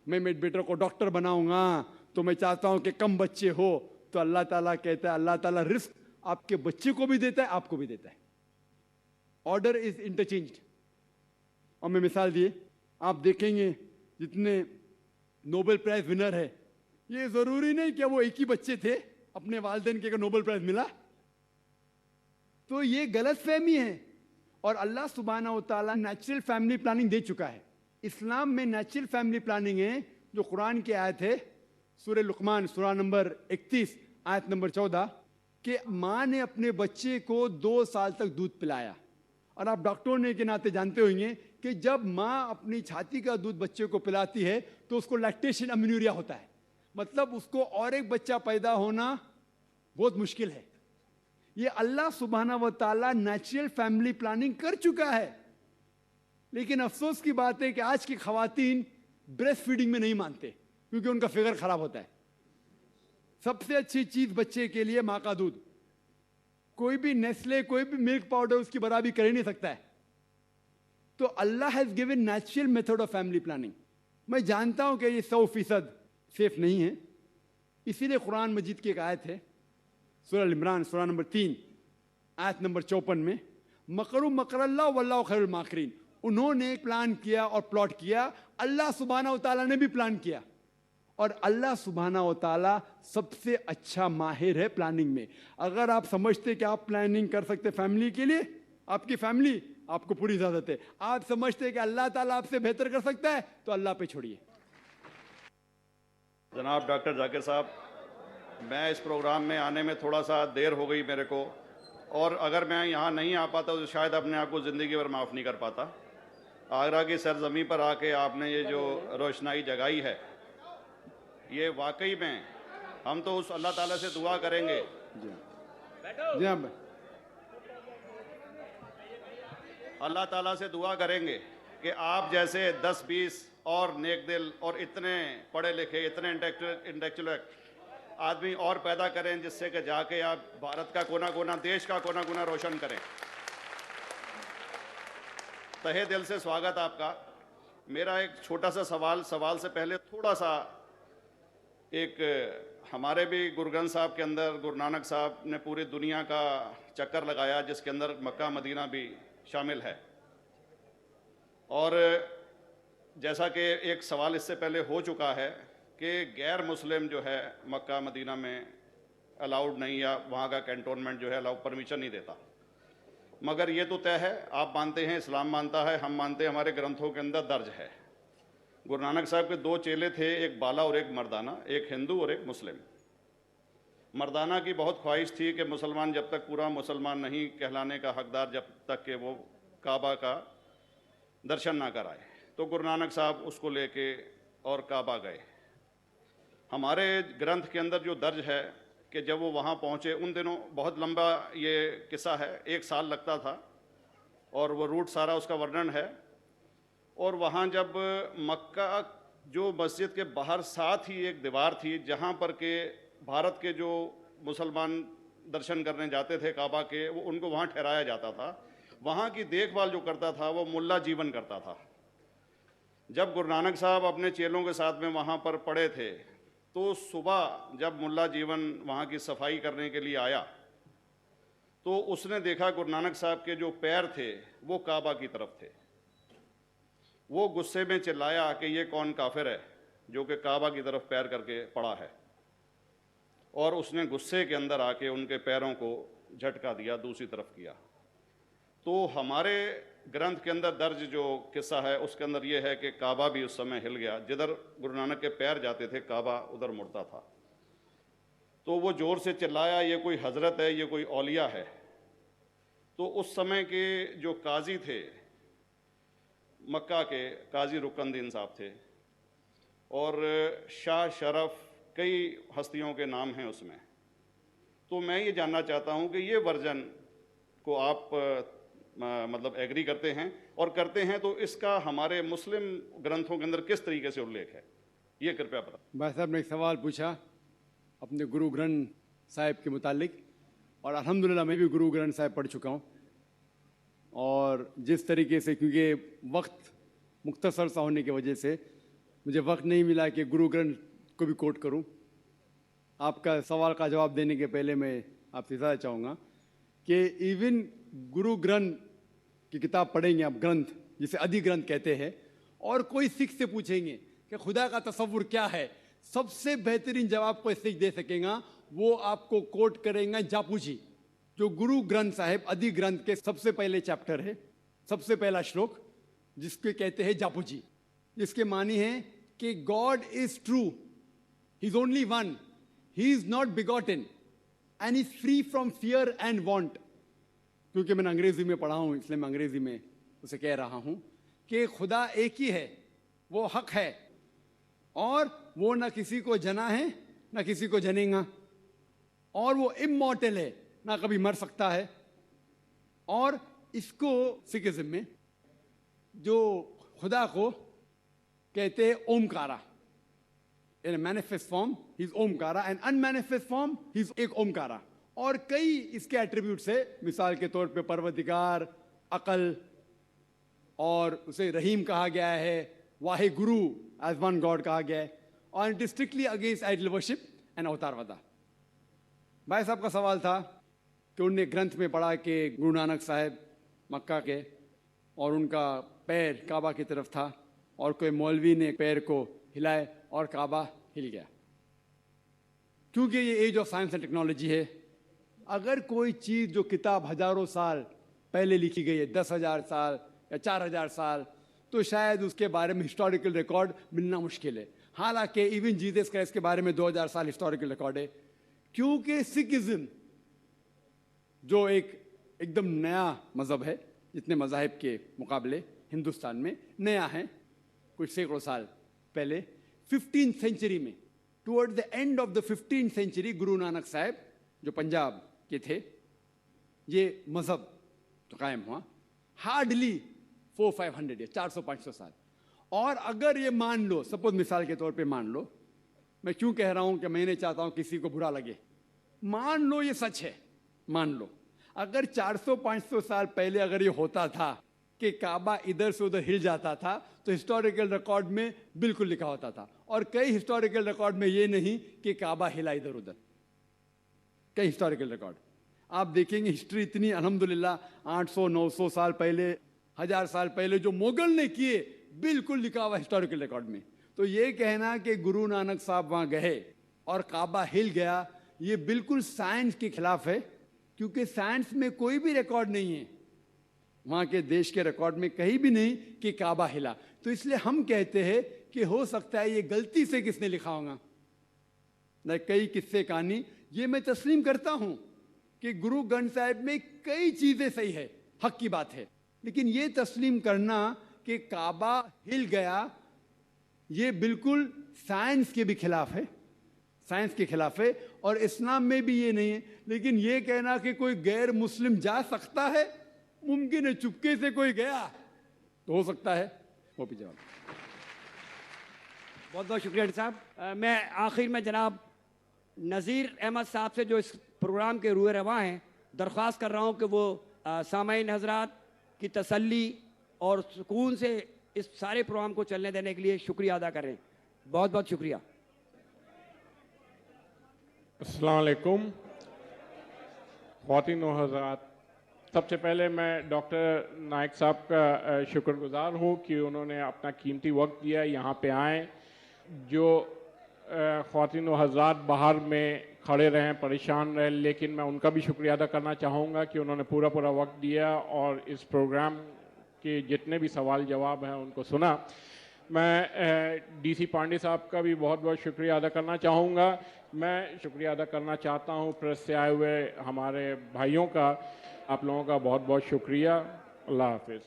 मैं मेरे बेटे को डॉक्टर बनाऊंगा, तो मैं चाहता हूं कि कम बच्चे हो। तो अल्लाह ताला कहता है, अल्लाह ताला रिस्क आपके बच्चे को भी देता है, आपको भी देता है। Order is interchanged. और मैं मिसाल दिए, आप देखेंगे जितने नोबेल प्राइज विनर है, ये जरूरी नहीं कि वो एक ही बच्चे थे, अपने वालिदैन के नोबेल प्राइज मिला। तो ये गलत फहमी है। और अल्लाह सुब्हानहू व तआला नेचुरल फैमिली प्लानिंग दे चुका है। इस्लाम में नेचुरल फैमिली प्लानिंग है, जो कुरान की आयत है, सूरह लुकमान सूरा नंबर 31 आयत नंबर 14, कि माँ ने अपने बच्चे को 2 साल तक दूध पिलाया। और आप डॉक्टर होने के नाते जानते होंगे कि जब माँ अपनी छाती का दूध बच्चे को पिलाती है तो उसको लैक्टेशन अमीनूरिया होता है, मतलब उसको और एक बच्चा पैदा होना बहुत मुश्किल है। ये अल्लाह सुब्हानहू व तआला नेचुरल फैमिली प्लानिंग कर चुका है। लेकिन अफसोस की बात है कि आज की खवातीन ब्रेस्ट फीडिंग में नहीं मानते, क्योंकि उनका फिगर खराब होता है। सबसे अच्छी चीज बच्चे के लिए माँ का दूध। कोई भी नेस्ले, कोई भी मिल्क पाउडर उसकी बराबरी कर ही नहीं सकता है। तो Allah has given natural method of family planning. मैं जानता हूं कि ये 100% सेफ नहीं है, इसीलिए कुरान मजीद की एक आयत है, सूरह अल इमरान सूरा नंबर 3 आयत नंबर 54 में, मकरू मकरल्लाहु वल्लाहु खैरुल माकिरीन। उन्होंने प्लान किया और प्लॉट किया, अल्लाह सुब्हानहू व तआला ने भी प्लान किया। और अल्लाह सुब्हानहू व तआला सबसे अच्छा माहिर है प्लानिंग में। अगर आप समझते कि आप प्लानिंग कर सकते फैमिली के लिए, आपकी फैमिली, आपको पूरी इजाजत है। आप समझते कि अल्लाह ताला आपसे बेहतर कर सकता है, तो अल्लाह पे छोड़िए। जनाब डॉक्टर जाकिर साहब, मैं इस प्रोग्राम में आने में थोड़ा सा देर हो गई मेरे को, और अगर मैं यहाँ नहीं आ पाता तो शायद अपने आप को ज़िंदगी भर माफ़ नहीं कर पाता। आगरा की सरजमी पर आके आपने ये जो रोशनाई जगाई है, ये वाकई में हम तो उस अल्लाह ताला से दुआ करेंगे। जी हाँ, अल्लाह ताला से दुआ करेंगे कि आप जैसे 10-20 और नेक दिल और इतने पढ़े लिखे, इतने इंटेलेक्चुअल आदमी और पैदा करें, जिससे कि जाके आप भारत का कोना कोना, देश का कोना कोना रोशन करें। तहे दिल से स्वागत आपका। मेरा एक छोटा सा सवाल से पहले थोड़ा सा, एक हमारे भी गुरु ग्रंथ साहब के अंदर गुरु नानक साहब ने पूरी दुनिया का चक्कर लगाया, जिसके अंदर मक्का मदीना भी शामिल है। और जैसा कि एक सवाल इससे पहले हो चुका है कि गैर मुस्लिम जो है मक्का मदीना में अलाउड नहीं, या वहाँ का कैंटोनमेंट जो है अलाउ परमिशन नहीं देता। मगर ये तो तय है, आप मानते हैं, इस्लाम मानता है, हम मानते हैं, हमारे ग्रंथों के अंदर दर्ज है। गुरु नानक साहब के 2 चेले थे, एक बाला और एक मर्दाना, एक हिंदू और एक मुस्लिम। मर्दाना की बहुत ख्वाहिश थी कि मुसलमान जब तक पूरा मुसलमान नहीं कहलाने का हकदार, जब तक कि वो काबा का दर्शन ना कराए, तो गुरु नानक साहब उसको लेके और काबा गए। हमारे ग्रंथ के अंदर जो दर्ज है कि जब वो वहाँ पहुँचे, उन दिनों बहुत लंबा ये किस्सा है, 1 साल लगता था, और वो रूट सारा उसका वर्णन है। और वहाँ जब मक्का, जो मस्जिद के बाहर साथ ही एक दीवार थी, जहाँ पर के भारत के जो मुसलमान दर्शन करने जाते थे काबा के, वो उनको वहाँ ठहराया जाता था। वहाँ की देखभाल जो करता था वो मुल्ला जीवन करता था। जब गुरु नानक साहब अपने चेलों के साथ में वहाँ पर पड़े थे, तो सुबह जब मुल्ला जीवन वहाँ की सफाई करने के लिए आया, तो उसने देखा गुरु नानक साहब के जो पैर थे वो काबा की तरफ थे। वो गुस्से में चिल्लाया कि ये कौन काफिर है जो कि काबा की तरफ पैर करके पड़ा है, और उसने गुस्से के अंदर आके उनके पैरों को झटका दिया, दूसरी तरफ किया। तो हमारे ग्रंथ के अंदर दर्ज जो किस्सा है उसके अंदर ये है कि काबा भी उस समय हिल गया, जिधर गुरु नानक के पैर जाते थे काबा उधर मुड़ता था। तो वो ज़ोर से चिल्लाया, ये कोई हजरत है, ये कोई औलिया है। तो उस समय के जो काजी थे मक्का के, काजी रुकनदीन साहब थे, और शाह शरफ, कई हस्तियों के नाम हैं उसमें। तो मैं ये जानना चाहता हूँ कि ये वर्जन को आप मतलब एग्री करते हैं, और करते हैं तो इसका हमारे मुस्लिम ग्रंथों के अंदर किस तरीके से उल्लेख है, ये कृपया बताएं। भाई साहब ने एक सवाल पूछा अपने गुरु ग्रंथ साहिब के मुतालिक, और अल्हम्दुलिल्लाह मैं भी गुरु ग्रंथ साहिब पढ़ चुका हूँ। और जिस तरीके से, क्योंकि वक्त मुख्तसर सा होने की वजह से मुझे वक्त नहीं मिला कि गुरु ग्रंथ को भी कोट करूं। आपका सवाल का जवाब देने के पहले मैं आपसे ज़्यादा चाहूँगा कि इवन गुरु ग्रंथ की किताब पढ़ेंगे आप, ग्रंथ जिसे अधिग्रंथ कहते हैं, और कोई सिख से पूछेंगे कि खुदा का तसव्वुर क्या है, सबसे बेहतरीन जवाब कोई सिख दे सकेगा वो आपको कोट करेंगे जापू जी, जो गुरु ग्रंथ साहिब अधिग्रंथ के सबसे पहले चैप्टर है, सबसे पहला श्लोक, जिसके कहते हैं जापू जी, जिसके मानी है कि God is true, he is only one, he is not begotten and is free from fear and want. क्योंकि मैंने अंग्रेजी में पढ़ा हूं इसलिए मैं अंग्रेजी में उसे कह रहा हूं कि खुदा एक ही है, वो हक है, और वो ना किसी को जना है ना किसी को जनेगा, और वो इमॉर्टल है, ना कभी मर सकता है। और इसको सिखिज्म में जो खुदा को कहते हैं Omkara, in manifest form he is Omkara and unmanifest form he is एक ओमकारा। और कई इसके एट्रीब्यूट्स है, मिसाल के तौर पे परवरदिगार, अकल, और उसे रहीम कहा गया है, Wahe Guru as one God कहा गया है, और it is strictly against idol worship and अवतारवादा। भाई साहब का सवाल था कि उनने ग्रंथ में पढ़ा कि गुरु नानक साहब मक्का के और उनका पैर काबा की तरफ था, और कोई मौलवी ने पैर को हिलाए और काबा हिल गया। क्योंकि ये age of science and technology है, अगर कोई चीज़ जो किताब हजारों साल पहले लिखी गई है, 10,000 साल या 4,000 साल, तो शायद उसके बारे में हिस्टोरिकल रिकॉर्ड मिलना मुश्किल है। हालांकि इवन जीसस क्राइस्ट के बारे में 2000 साल हिस्टोरिकल रिकॉर्ड है, क्योंकि सिखिज्म जो एकदम नया मज़हब है, जितने मज़ाहिब के मुकाबले हिंदुस्तान में नया है, कुछ सैकड़ों साल पहले 15th सेंचुरी में, toward the end of the 15th century, Guru Nanak साहब जो पंजाब के थे, ये मज़हब तो कायम हुआ हार्डली 400-500 या 400-500 साल। और अगर ये मान लो, सपोज मिसाल के तौर पे मान लो, मैं क्यों कह रहा हूं कि मैं नहीं चाहता हूं किसी को बुरा लगे, मान लो ये सच है, मान लो अगर 400-500 साल पहले अगर ये होता था कि काबा इधर से उधर हिल जाता था, तो हिस्टोरिकल रिकॉर्ड में बिल्कुल लिखा होता था। और कई हिस्टोरिकल रिकॉर्ड में ये नहीं कि काबा हिला इधर उधर, कई हिस्टोरिकल रिकॉर्ड आप देखेंगे। हिस्ट्री इतनी अल्हम्दुलिल्लाह 800-900 साल पहले, 1000 साल पहले जो मुगल ने किए, बिल्कुल लिखा हुआ हिस्टोरिकल रिकॉर्ड में। तो ये कहना कि गुरु नानक साहब वहाँ गए और काबा हिल गया, ये बिल्कुल साइंस के खिलाफ है, क्योंकि साइंस में कोई भी रिकॉर्ड नहीं है, वहाँ के देश के रिकॉर्ड में कहीं भी नहीं कि काबा हिला। तो इसलिए हम कहते हैं कि हो सकता है ये गलती से किसने लिखा होगा न, कई किस्से कहानी। ये मैं तस्लीम करता हूँ कि गुरु ग्रंथ साहिब में कई चीज़ें सही है, हक की बात है, लेकिन ये तस्लीम करना कि काबा हिल गया, ये बिल्कुल साइंस के भी खिलाफ है, साइंस के खिलाफ है, और इस्लाम में भी ये नहीं है। लेकिन ये कहना कि कोई गैर मुस्लिम जा सकता है, मुमकिन है, चुपके से कोई गया तो हो सकता है, वो भी जवाब। बहुत बहुत शुक्रिया साहब। मैं आखिर में जनाब नज़ीर अहमद साहब से जो इस प्रोग्राम के रूए रवा हैं, दरख्वास्त कर रहा हूँ कि वो सामाईन हजरात की तसल्ली और सुकून से इस सारे प्रोग्राम को चलने देने के लिए शुक्रिया अदा करें। बहुत बहुत शुक्रिया। अस्सलाम वालेकुम ख़वातीन व हज़रात, सबसे पहले मैं डॉक्टर नायक साहब का शुक्रगुजार हूँ कि उन्होंने अपना कीमती वक्त दिया, यहाँ पे आए। जो ख़वातीन व हज़रात बाहर में खड़े रहें, परेशान रहे, लेकिन मैं उनका भी शुक्रिया अदा करना चाहूँगा कि उन्होंने पूरा वक्त दिया और इस प्रोग्राम के जितने भी सवाल जवाब हैं उनको सुना। मैं डीसी पांडे साहब का भी बहुत बहुत शुक्रिया अदा करना चाहूँगा। मैं शुक्रिया अदा करना चाहता हूँ प्रेस से आए हुए हमारे भाइयों का। आप लोगों का बहुत बहुत शुक्रिया। अल्लाह हाफिज़।